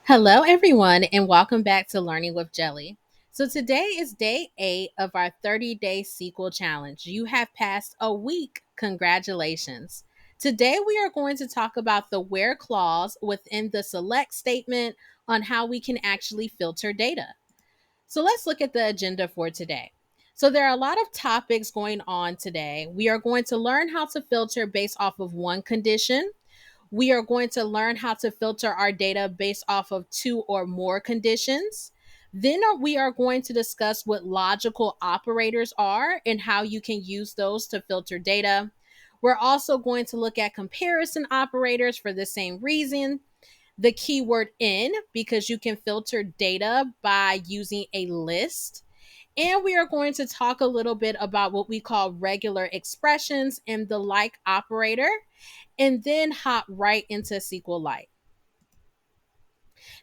Hello, everyone, and welcome back to Learning with Jelly. So, today is day 8 of our 30-day SQL challenge. You have passed a week. Congratulations. Today, we are going to talk about the where clause within the select statement on how we can actually filter data. So, let's look at the agenda for today. So, there are a lot of topics going on today. We are going to learn how to filter based off of one condition. We are going to learn how to filter our data based off of two or more conditions. Then we are going to discuss what logical operators are and how you can use those to filter data. We're also going to look at comparison operators for the same reason. The keyword in, because you can filter data by using a list. And we are going to talk a little bit about what we call regular expressions and the like operator, and then hop right into SQLite.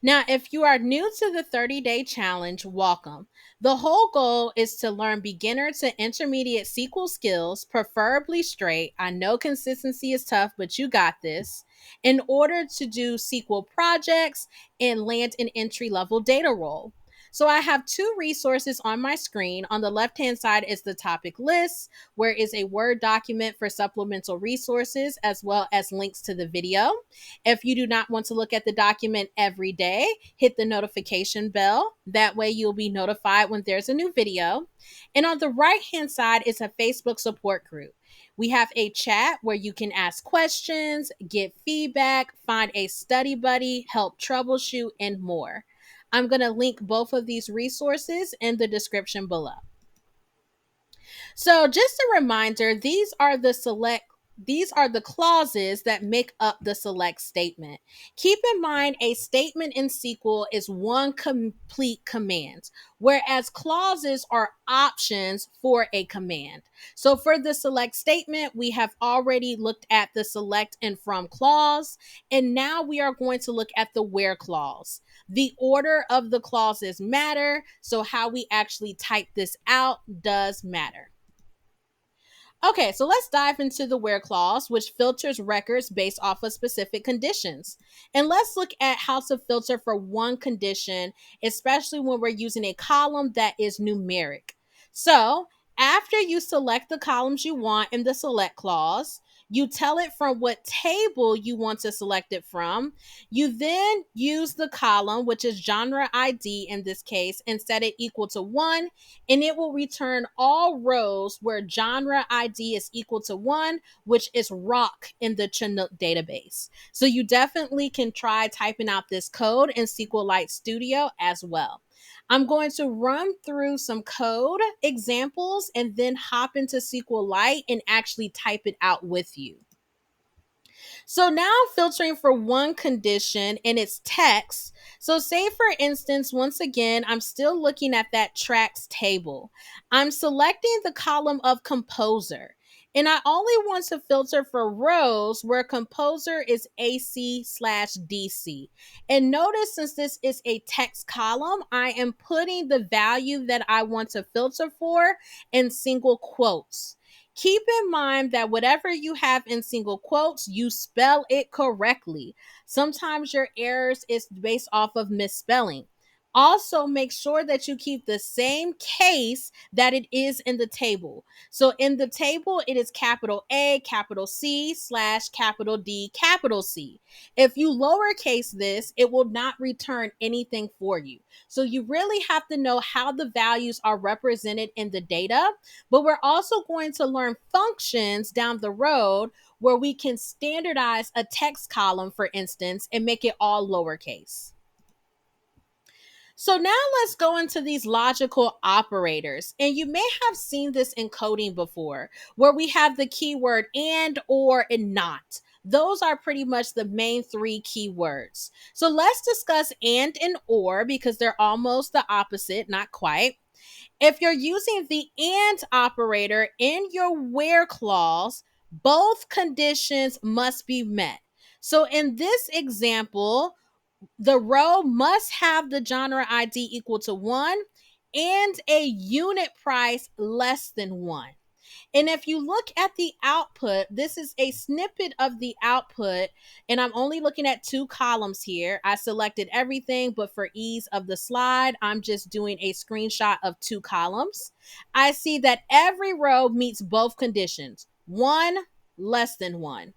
Now, if you are new to the 30-day challenge, welcome. The whole goal is to learn beginner to intermediate SQL skills, preferably straight. I know consistency is tough, but you got this. In order to do SQL projects and land an entry level data role. So I have two resources on my screen. On the left hand side is the topic list, where is a Word document for supplemental resources as well as links to the video. If you do not want to look at the document every day, hit the notification bell. That way you'll be notified when there's a new video. And on the right hand side is a Facebook support group. We have a chat where you can ask questions, get feedback, find a study buddy, help troubleshoot, and more. I'm going to link both of these resources in the description below. So, just a reminder, these are the clauses that make up the select statement. Keep in mind a statement in SQL is one complete command, whereas clauses are options for a command. So for the select statement, we have already looked at the select and from clause, and now we are going to look at the where clause. The order of the clauses matter, so how we actually type this out does matter. Okay, so let's dive into the where clause, which filters records based off of specific conditions. And let's look at how to filter for one condition, especially when we're using a column that is numeric. So, after you select the columns you want in the select clause, you tell it from what table you want to select it from. You then use the column, which is genre ID in this case, and set it equal to 1, and it will return all rows where genre ID is equal to 1, which is rock in the Chinook database. So you definitely can try typing out this code in SQLite Studio as well. I'm going to run through some code examples and then hop into SQLite and actually type it out with you. So now filtering for one condition and its text. So say for instance, once again, I'm still looking at that tracks table. I'm selecting the column of composer. And I only want to filter for rows where composer is AC/DC. And notice since this is a text column, I am putting the value that I want to filter for in single quotes. Keep in mind that whatever you have in single quotes, you spell it correctly. Sometimes your errors is based off of misspelling. Also, make sure that you keep the same case that it is in the table. So in the table, it is capital A, capital C, slash capital D, capital C. If you lowercase this, it will not return anything for you. So you really have to know how the values are represented in the data, but we're also going to learn functions down the road where we can standardize a text column, for instance, and make it all lowercase. So now let's go into these logical operators. And you may have seen this in coding before, where we have the keyword and, or, and not. Those are pretty much the main three keywords. So let's discuss and or because they're almost the opposite, not quite. If you're using the and operator in your where clause, both conditions must be met. So in this example, the row must have the genre ID equal to 1 and a unit price less than 1. And if you look at the output, this is a snippet of the output, and I'm only looking at two columns here. I selected everything, but for ease of the slide, I'm just doing a screenshot of two columns. I see that every row meets both conditions: one, less than one,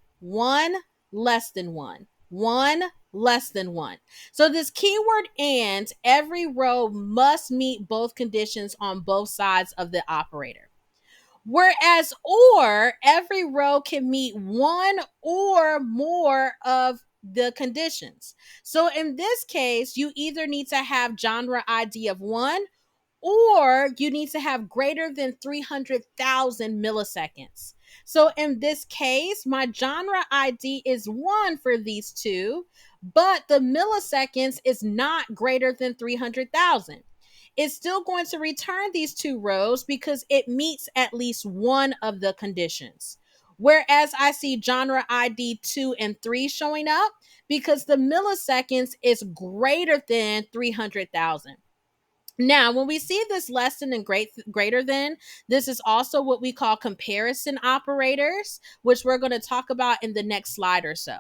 less than one, less than one. So this keyword and, every row must meet both conditions on both sides of the operator. Whereas or, every row can meet one or more of the conditions. So in this case, you either need to have genre ID of one, or you need to have greater than 300,000 milliseconds. So in this case, my genre ID is one for these two, but the milliseconds is not greater than 300,000. It's still going to return these two rows because it meets at least one of the conditions. Whereas I see genre ID 2 and 3 showing up because the milliseconds is greater than 300,000. Now, when we see this less than and greater than, this is also what we call comparison operators, which we're going to talk about in the next slide or so.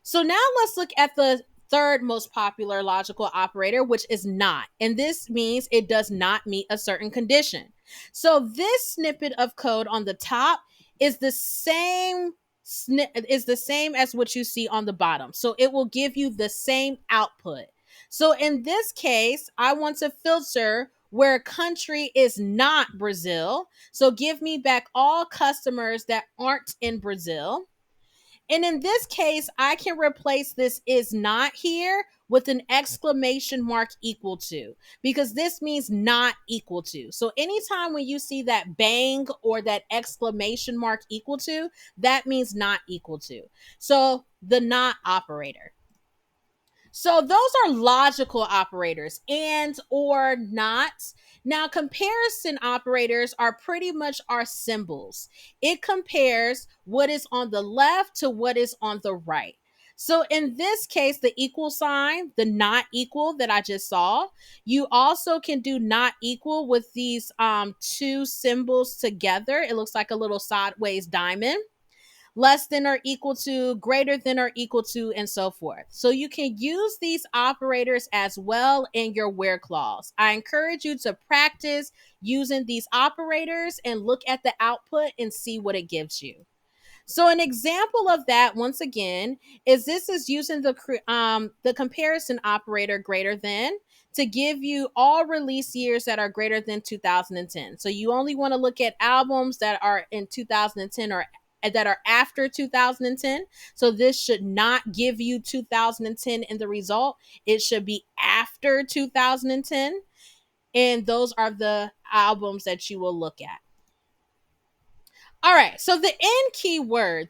So now let's look at the third most popular logical operator, which is not. And this means it does not meet a certain condition. So this snippet of code on the top is the same as what you see on the bottom. So it will give you the same output. So in this case, I want to filter where country is not Brazil. So give me back all customers that aren't in Brazil. And in this case, I can replace this is not here with an exclamation mark equal to, because this means not equal to. So anytime when you see that bang or that exclamation mark equal to, that means not equal to. So the not operator. So those are logical operators, and or not. Now, comparison operators are pretty much our symbols. It compares what is on the left to what is on the right. So in this case, the equal sign, the not equal that I just saw, you also can do not equal with these two symbols together. It looks like a little sideways diamond. Less than or equal to, greater than or equal to, and so forth. So you can use these operators as well in your where clause. I encourage you to practice using these operators and look at the output and see what it gives you. So an example of that, once again, is this is using the comparison operator greater than to give you all release years that are greater than 2010. So you only want to look at albums that are in 2010 or that are after 2010. So this should not give you 2010 in the result. It should be after 2010. And those are the albums that you will look at. All right, so the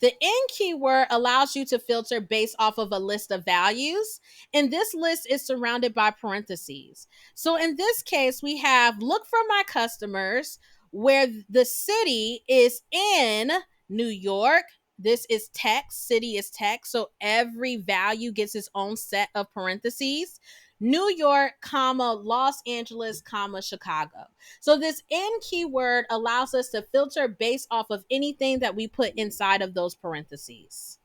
the in keyword allows you to filter based off of a list of values, and this list is surrounded by parentheses. So in this case, we have look for my customers, where the city is in New York. This is text, city is text, so every value gets its own set of parentheses. New York, comma, Los Angeles, comma, Chicago. So this in keyword allows us to filter based off of anything that we put inside of those parentheses.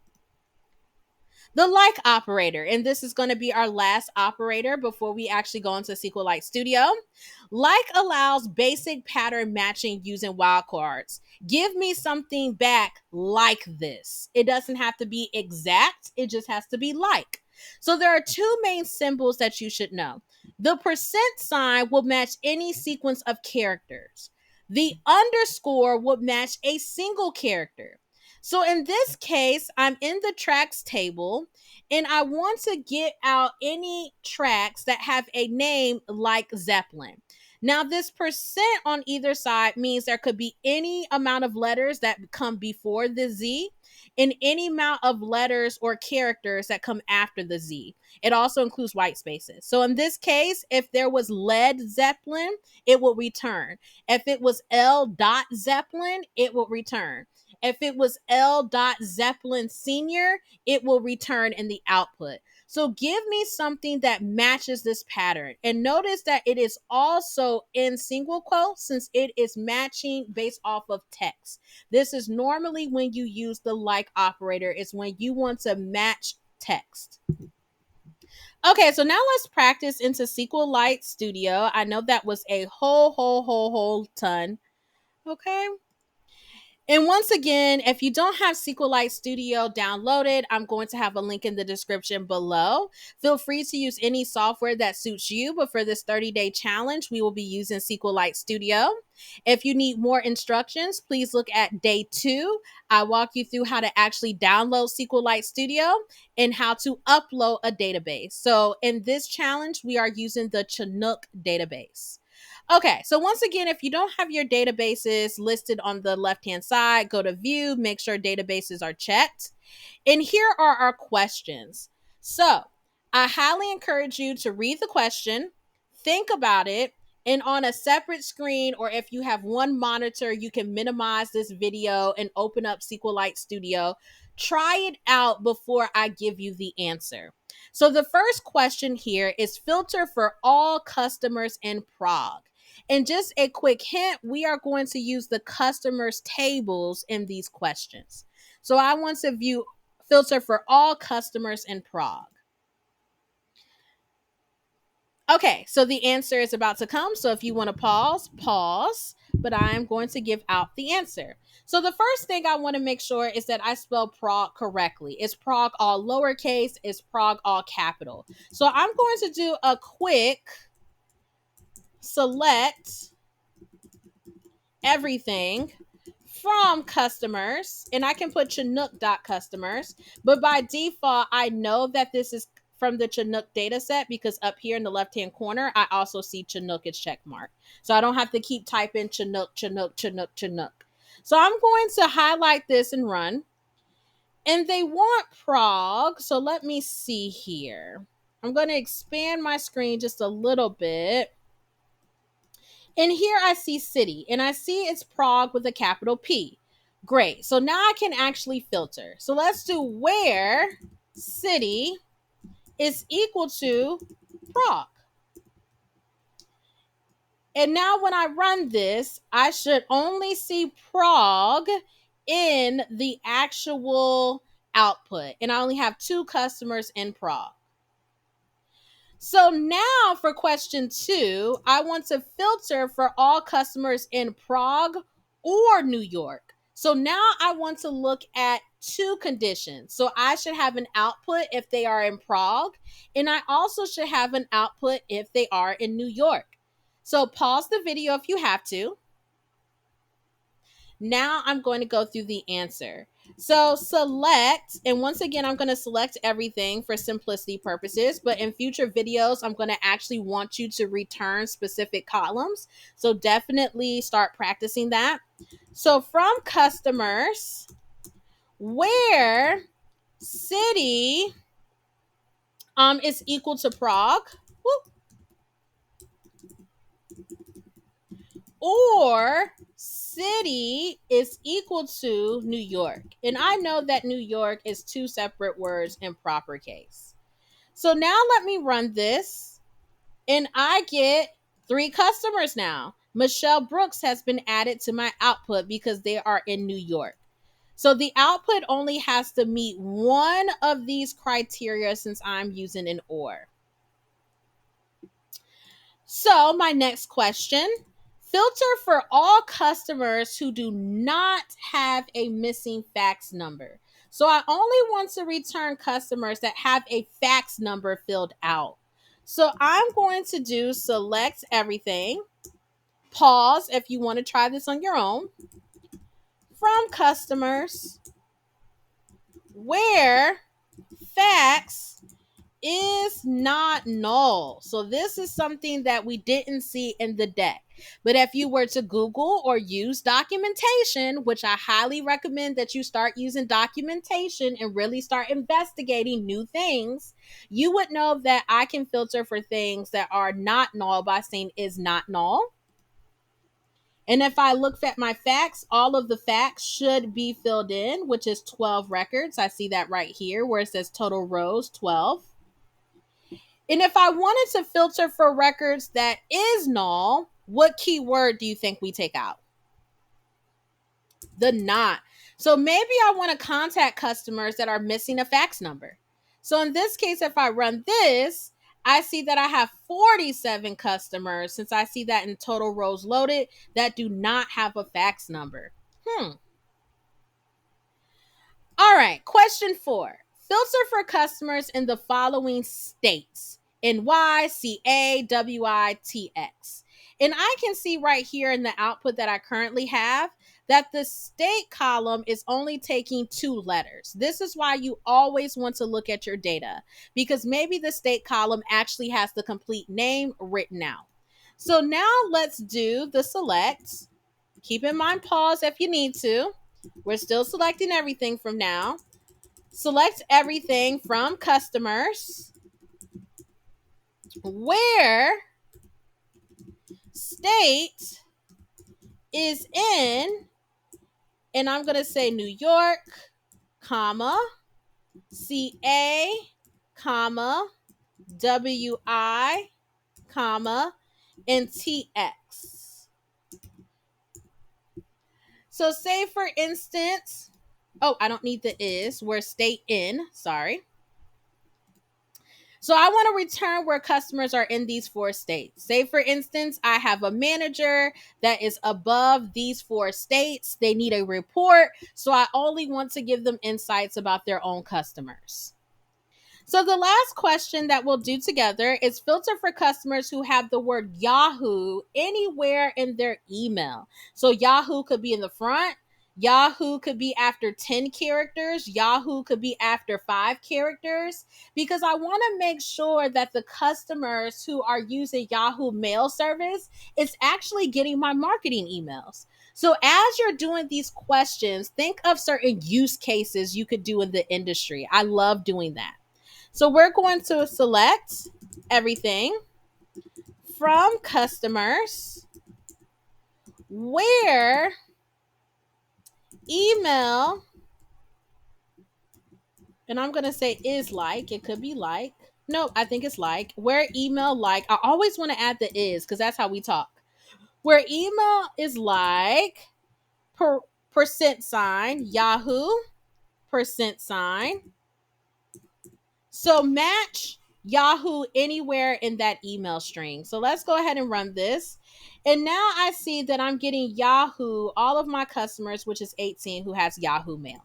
The like operator, and this is going to be our last operator before we actually go into SQLite Studio. Like allows basic pattern matching using wildcards. Give me something back like this. It doesn't have to be exact, it just has to be like. So there are two main symbols that you should know. The percent sign will match any sequence of characters. The underscore would match a single character. So in this case, I'm in the tracks table and I want to get out any tracks that have a name like Zeppelin. Now, this percent on either side means there could be any amount of letters that come before the Z and any amount of letters or characters that come after the Z. It also includes white spaces. So in this case, if there was Led Zeppelin, it will return. If it was L. Zeppelin, it will return. If it was L. Zeppelin Sr., it will return in the output. So give me something that matches this pattern. And notice that it is also in single quotes since it is matching based off of text. This is normally when you use the like operator, is when you want to match text. Okay, so now let's practice into SQLite Studio. I know that was a whole ton. Okay. And once again, if you don't have SQLite Studio downloaded, I'm going to have a link in the description below. Feel free to use any software that suits you, but for this 30-day challenge, we will be using SQLite Studio. If you need more instructions, please look at day 2. I walk you through how to actually download SQLite Studio and how to upload a database. So in this challenge, we are using the Chinook database. Okay, so once again, if you don't have your databases listed on the left-hand side, go to view, make sure databases are checked. And here are our questions. So I highly encourage you to read the question, think about it, and on a separate screen, or if you have one monitor, you can minimize this video and open up SQLite Studio. Try it out before I give you the answer. So the first question here is filter for all customers in Prague. And just a quick hint, we are going to use the customers tables in these questions. So I want to view filter for all customers in Prague. Okay, so the answer is about to come. So if you want to pause, but I am going to give out the answer. So the first thing I want to make sure is that I spell Prague correctly. Is Prague all lowercase? Is Prague all capital? So I'm going to do a quick select everything from customers, and I can put Chinook.customers, but by default, I know that this is from the Chinook data set because up here in the left-hand corner, I also see Chinook is checkmarked. So I don't have to keep typing Chinook. So I'm going to highlight this and run. And they want Prague. So let me see here. I'm going to expand my screen just a little bit. And here I see city, and I see it's Prague with a capital P. Great. So now I can actually filter. So let's do where city is equal to Prague. And now when I run this, I should only see Prague in the actual output. And I only have 2 customers in Prague. So now for question 2, I want to filter for all customers in Prague or New York. So now I want to look at 2 conditions. So I should have an output if they are in Prague, and I also should have an output if they are in New York. So pause the video if you have to. Now I'm going to go through the answer. So select, and once again, I'm going to select everything for simplicity purposes, but in future videos, I'm going to actually want you to return specific columns. So definitely start practicing that. So from customers, where city is equal to Prague, or city is equal to New York. And I know that New York is 2 separate words in proper case. So now let me run this, and I get 3 customers now. Michelle Brooks has been added to my output because they are in New York. So the output only has to meet one of these criteria since I'm using an OR. So my next question, filter for all customers who do not have a missing fax number. So I only want to return customers that have a fax number filled out. So I'm going to do select everything. Pause if you want to try this on your own. From customers where fax is not null. So this is something that we didn't see in the deck. But if you were to Google or use documentation, which I highly recommend that you start using documentation and really start investigating new things, you would know that I can filter for things that are not null by saying is not null. And if I look at my facts, all of the facts should be filled in, which is 12 records. I see that right here where it says total rows 12. And if I wanted to filter for records that is null, what keyword do you think we take out? The not. So maybe I want to contact customers that are missing a fax number. So in this case, if I run this, I see that I have 47 customers, since I see that in total rows loaded, that do not have a fax number. All right, question 4. Filter for customers in the following states: NY, CA, WI, TX. And I can see right here in the output that I currently have that the state column is only taking 2 letters. This is why you always want to look at your data, because maybe the state column actually has the complete name written out. So now let's do the select. Keep in mind, pause if you need to. We're still selecting everything from now. Select everything from customers where state is in, and I'm going to say New York, comma, CA, comma, WI, comma, and TX. So say for instance, I don't need the is, we're state in, sorry. So I want to return where customers are in these 4 states. Say for instance, I have a manager that is above these 4 states. They need a report. So I only want to give them insights about their own customers. So the last question that we'll do together is filter for customers who have the word Yahoo anywhere in their email. So Yahoo could be in the front. Yahoo could be after 10 characters. Yahoo could be after 5 characters, because I want to make sure that the customers who are using Yahoo mail service is actually getting my marketing emails. So as you're doing these questions, think of certain use cases you could do in the industry. I love doing that. So we're going to select everything from customers where email, and I'm going to say is like, it could be like, no, I think it's like, where email like, I always want to add the is because that's how we talk. Where email is like percent sign, Yahoo, percent sign. So match Yahoo anywhere in that email string. So let's go ahead and run this. And now I see that I'm getting Yahoo, all of my customers, which is 18, who has Yahoo Mail.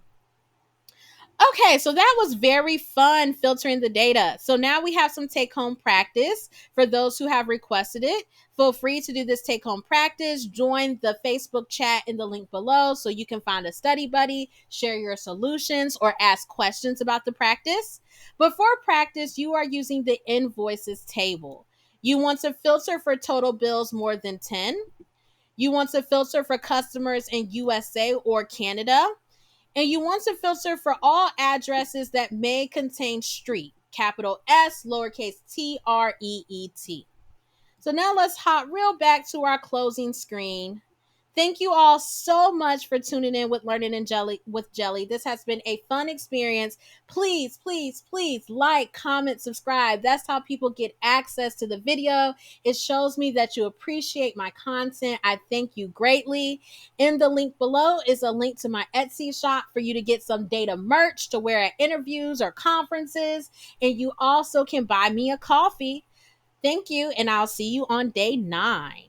Okay, so that was very fun filtering the data. So now we have some take-home practice for those who have requested it. Feel free to do this take-home practice. Join the Facebook chat in the link below so you can find a study buddy, share your solutions, or ask questions about the practice. But for practice, you are using the invoices table. You want to filter for total bills more than 10. You want to filter for customers in USA or Canada. And you want to filter for all addresses that may contain street, capital S, lowercase t, R-E-E-T. So now let's hop real back to our closing screen. Thank you all so much for tuning in with Learning and Jelly with Jelly. This has been a fun experience. Please, please, please like, comment, subscribe. That's how people get access to the video. It shows me that you appreciate my content. I thank you greatly. In the link below is a link to my Etsy shop for you to get some data merch to wear at interviews or conferences. And you also can buy me a coffee. Thank you, and I'll see you on day 9.